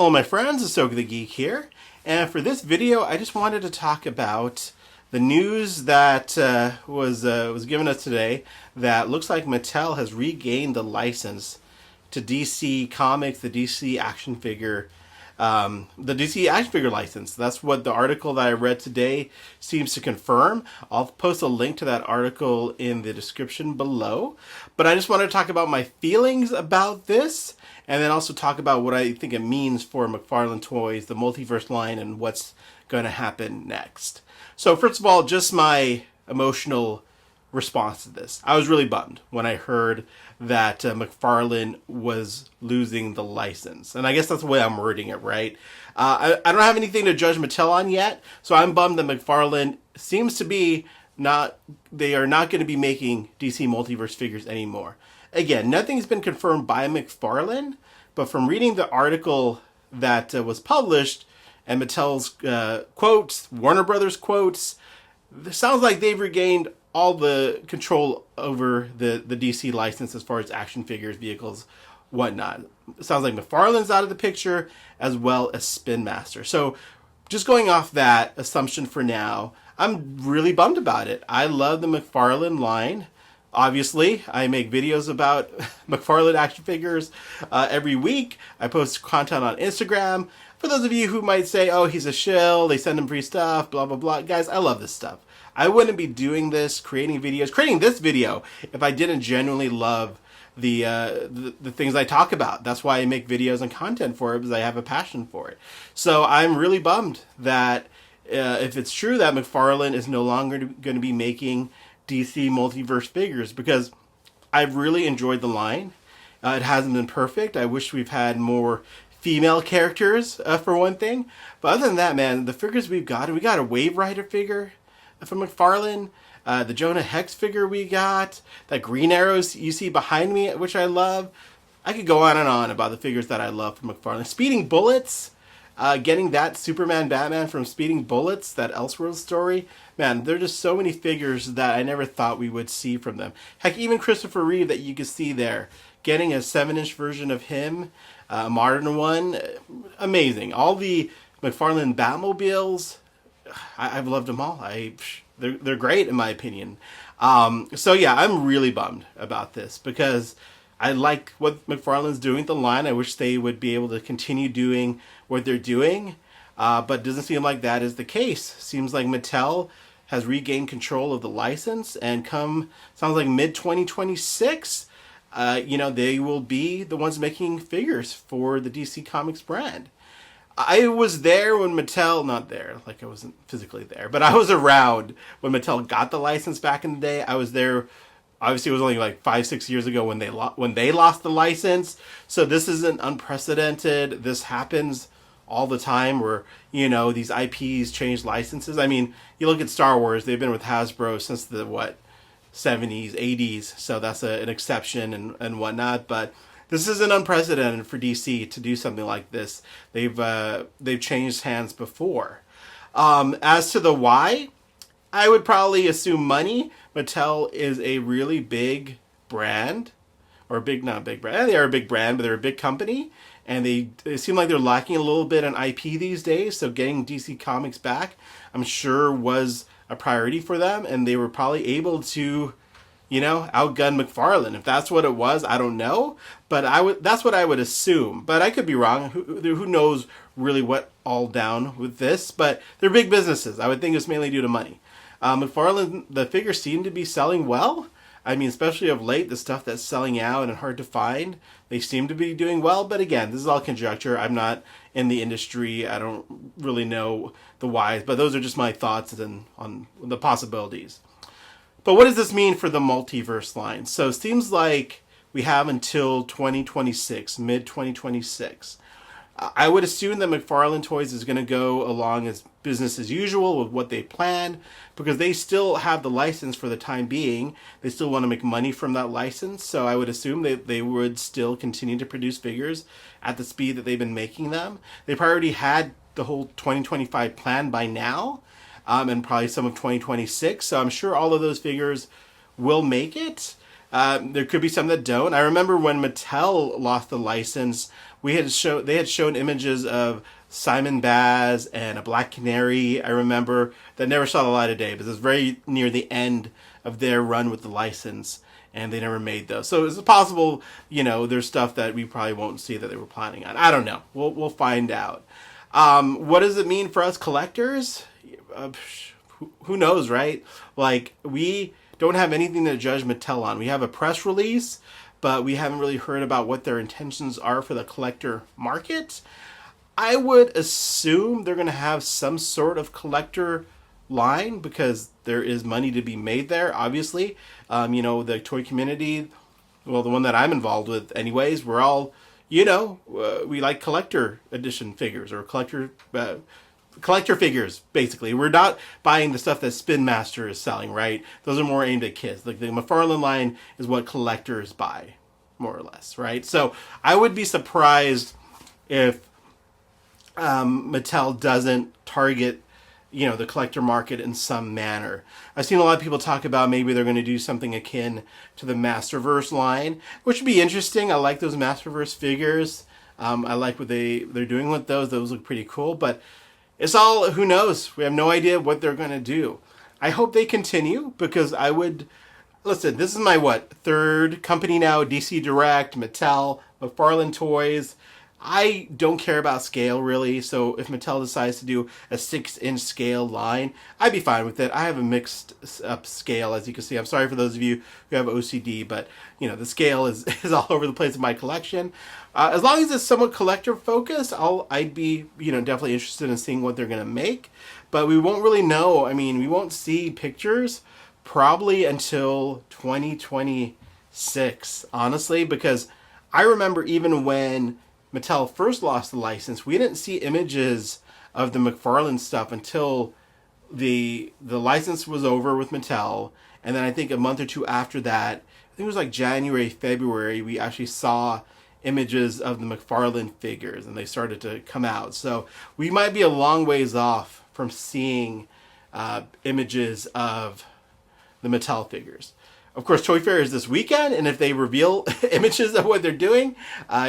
Hello my friends, Asoka the Geek here, and for this video I just wanted to talk about the news that was given us today that looks like Mattel has regained the license to DC Comics, the DC action figure license. That's what the article that I read today seems to confirm. I'll post a link to that article in the description below. But I just want to talk about my feelings about this, and then also talk about what I think it means for McFarlane Toys, the Multiverse line, and what's going to happen next. So first of all, just my emotional response to this. I was really bummed when I heard that McFarlane was losing the license. And I guess that's the way I'm wording it, right? I don't have anything to judge Mattel on yet, so I'm bummed that McFarlane seems to be they are not going to be making DC Multiverse figures anymore. Again, nothing's been confirmed by McFarlane, but from reading the article that was published and Mattel's quotes, Warner Brothers quotes, it sounds like they've regained all the control over the DC license as far as action figures, vehicles, whatnot. It sounds like McFarlane's out of the picture, as well as Spin Master. So just going off that assumption for now, I'm really bummed about it. I love the McFarlane line. Obviously, I make videos about McFarlane action figures every week. I post content on Instagram. For those of you who might say, oh, he's a shill, they send him free stuff, blah, blah, blah. Guys, I love this stuff. I wouldn't be doing this, creating this video, if I didn't genuinely love the things I talk about. That's why I make videos and content for it, because I have a passion for it. So I'm really bummed that if it's true that McFarlane is no longer going to be making DC Multiverse figures, because I've really enjoyed the line. It hasn't been perfect. I wish we've had more female characters, for one thing. But other than that, man, the figures we got a Wave Rider figure from McFarlane, the Jonah Hex figure we got, that Green Arrows you see behind me, which I love. I could go on and on about the figures that I love from McFarlane. Speeding Bullets, getting that Superman Batman from Speeding Bullets, that Elseworld story. Man, there are just so many figures that I never thought we would see from them. Heck, even Christopher Reeve that you can see there, getting a 7-inch version of him, a modern one, amazing. All the McFarlane Batmobiles, I've loved them all. They're great in my opinion. So yeah, I'm really bummed about this because I like what McFarlane's doing with the line. I wish they would be able to continue doing what they're doing, but it doesn't seem like that is the case. Seems like Mattel has regained control of the license, and sounds like mid-2026, they will be the ones making figures for the DC Comics brand. I was there when Mattel, not there, like I wasn't physically there, but I was around when Mattel got the license back in the day. I was there, obviously it was only like 5-6 years ago when they lost the license. So this isn't unprecedented. This happens all the time where, these IPs change licenses. I mean, you look at Star Wars, they've been with Hasbro since the, 70s, 80s. So that's an exception and whatnot, but this isn't unprecedented for DC to do something like this. They've changed hands before. As to the why, I would probably assume money. Mattel is a really big brand, not a big brand. They are a big brand, but they're a big company, and they seem like they're lacking a little bit on IP these days. So getting DC Comics back, I'm sure, was a priority for them, and they were probably able to outgun McFarlane. If that's what it was, I don't know. But that's what I would assume. But I could be wrong. Who knows really what all down with this? But they're big businesses. I would think it's mainly due to money. McFarlane, the figures seem to be selling well. I mean, especially of late, the stuff that's selling out and hard to find, they seem to be doing well. But again, this is all conjecture. I'm not in the industry. I don't really know the whys. But those are just my thoughts on the possibilities. But what does this mean for the Multiverse line? So it seems like we have until 2026, mid-2026. I would assume that McFarlane Toys is going to go along as business as usual with what they planned, because they still have the license for the time being. They still want to make money from that license, so I would assume that they would still continue to produce figures at the speed that they've been making them. They probably already had the whole 2025 plan by now, and probably some of 2026. So I'm sure all of those figures will make it. There could be some that don't. I remember when Mattel lost the license, they had shown images of Simon Baz and a Black Canary. I remember that never saw the light of day, but it was very near the end of their run with the license, and they never made those. So it's possible, there's stuff that we probably won't see that they were planning on. I don't know. We'll find out. What does it mean for us collectors? Who knows, right? Like, we don't have anything to judge Mattel on. We have a press release, but we haven't really heard about what their intentions are for the collector market. I would assume they're going to have some sort of collector line because there is money to be made there, obviously. The toy community, well, the one that I'm involved with anyways, we're all, we like collector edition figures or collector figures, basically. We're not buying the stuff that Spin Master is selling, right? Those are more aimed at kids. Like the McFarlane line is what collectors buy, more or less, right? So I would be surprised if Mattel doesn't target, the collector market in some manner. I've seen a lot of people talk about maybe they're going to do something akin to the Masterverse line, which would be interesting. I like those Masterverse figures. I like what they're doing with those. Those look pretty cool, but it's all, who knows? We have no idea what they're going to do. I hope they continue because listen, this is my third company now, DC Direct, Mattel, McFarlane Toys. I don't care about scale, really, so if Mattel decides to do a 6-inch scale line, I'd be fine with it. I have a mixed up scale, as you can see. I'm sorry for those of you who have OCD, but, the scale is all over the place in my collection. As long as it's somewhat collector-focused, I'd be, definitely interested in seeing what they're going to make. But we won't really know. I mean, we won't see pictures probably until 2026, honestly, because I remember even when Mattel first lost the license, we didn't see images of the McFarlane stuff until the license was over with Mattel, and then I think a month or two after that, I think it was like January, February, we actually saw images of the McFarlane figures, and they started to come out. So we might be a long ways off from seeing images of the Mattel figures. Of course, Toy Fair is this weekend, and if they reveal images of what they're doing,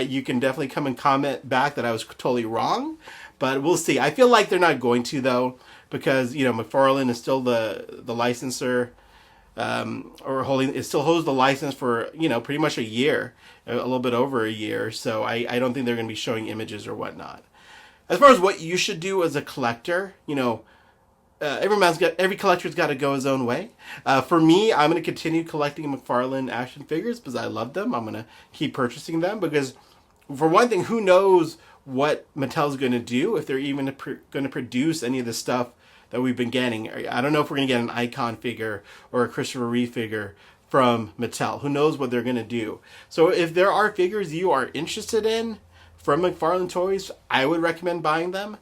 you can definitely come and comment back that I was totally wrong. But we'll see. I feel like they're not going to, though, because McFarlane is still the licensor, it still holds the license for pretty much a year, a little bit over a year. So I don't think they're going to be showing images or whatnot. As far as what you should do as a collector, every collector's got to go his own way. For me, I'm going to continue collecting McFarlane action figures because I love them. I'm going to keep purchasing them because, for one thing, who knows what Mattel's going to do, if they're even going to produce any of the stuff that we've been getting. I don't know if we're going to get an Icon figure or a Christopher Reeve figure from Mattel. Who knows what they're going to do. So if there are figures you are interested in from McFarlane Toys, I would recommend buying them.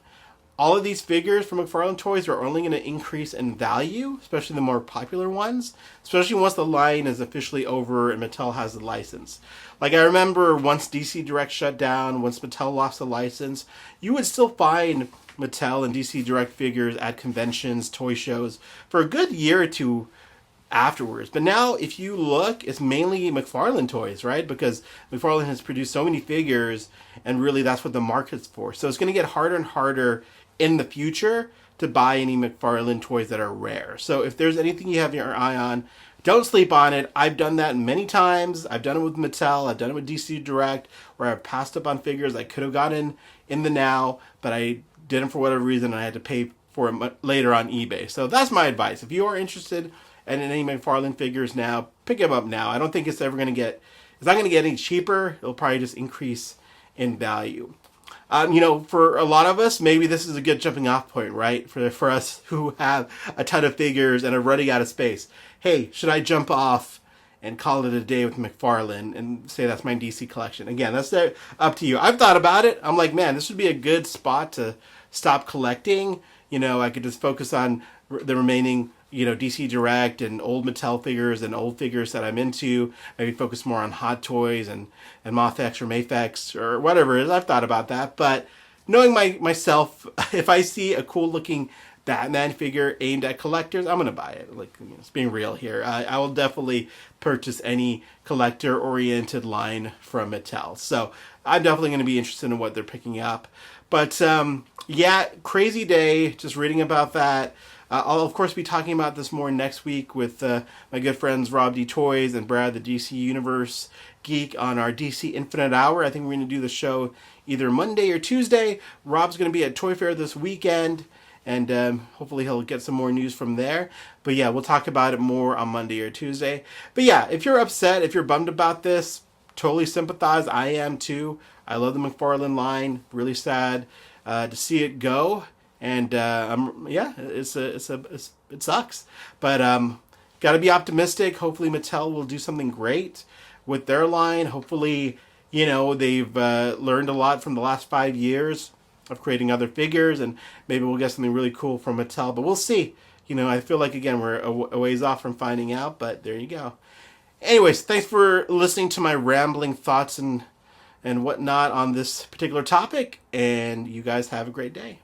All of these figures from McFarlane Toys are only going to increase in value, especially the more popular ones, especially once the line is officially over and Mattel has the license. Like, I remember once DC Direct shut down, once Mattel lost the license, you would still find Mattel and DC Direct figures at conventions, toy shows, for a good year or two afterwards. But now, if you look, it's mainly McFarlane Toys, right? Because McFarlane has produced so many figures, and really that's what the market's for. So it's going to get harder and harder in the future to buy any McFarlane toys that are rare. So if there's anything you have your eye on, don't sleep on it. I've done that many times. I've done it with Mattel. I've done it with DC Direct, where I've passed up on figures I could have gotten in the now, but I didn't for whatever reason, and I had to pay for it later on eBay. So that's my advice. If you are interested in any McFarlane figures now, pick them up now. I don't think it's not going to get any cheaper. It'll probably just increase in value. For a lot of us, maybe this is a good jumping off point, right? For us who have a ton of figures and are running out of space. Hey, should I jump off and call it a day with McFarlane and say that's my DC collection? Again, that's up to you. I've thought about it. I'm like, man, this would be a good spot to stop collecting. I could just focus on the remaining, DC Direct and old Mattel figures and old figures that I'm into. Maybe focus more on Hot Toys and Mothx or Mafex or whatever it is. I've thought about that. But knowing myself, if I see a cool looking Batman figure aimed at collectors, I'm gonna buy it. Like, it's being real here. I will definitely purchase any collector-oriented line from Mattel. So I'm definitely gonna be interested in what they're picking up. But yeah, crazy day. Just reading about that. I'll of course be talking about this more next week with my good friends Rob D Toys and Brad the DC Universe Geek on our DC Infinite Hour. I think we're going to do the show either Monday or Tuesday. Rob's going to be at Toy Fair this weekend, and hopefully he'll get some more news from there. But yeah, we'll talk about it more on Monday or Tuesday. But yeah, if you're upset, if you're bummed about this, totally sympathize. I am too. I love the McFarlane line. Really sad to see it go. And yeah, it sucks. But got to be optimistic. Hopefully Mattel will do something great with their line. Hopefully, you know, they've learned a lot from the last 5 years of creating other figures, and maybe we'll get something really cool from Mattel. But we'll see. You know, I feel like, again, we're a ways off from finding out, but there you go. Anyways, thanks for listening to my rambling thoughts and whatnot on this particular topic, and you guys have a great day.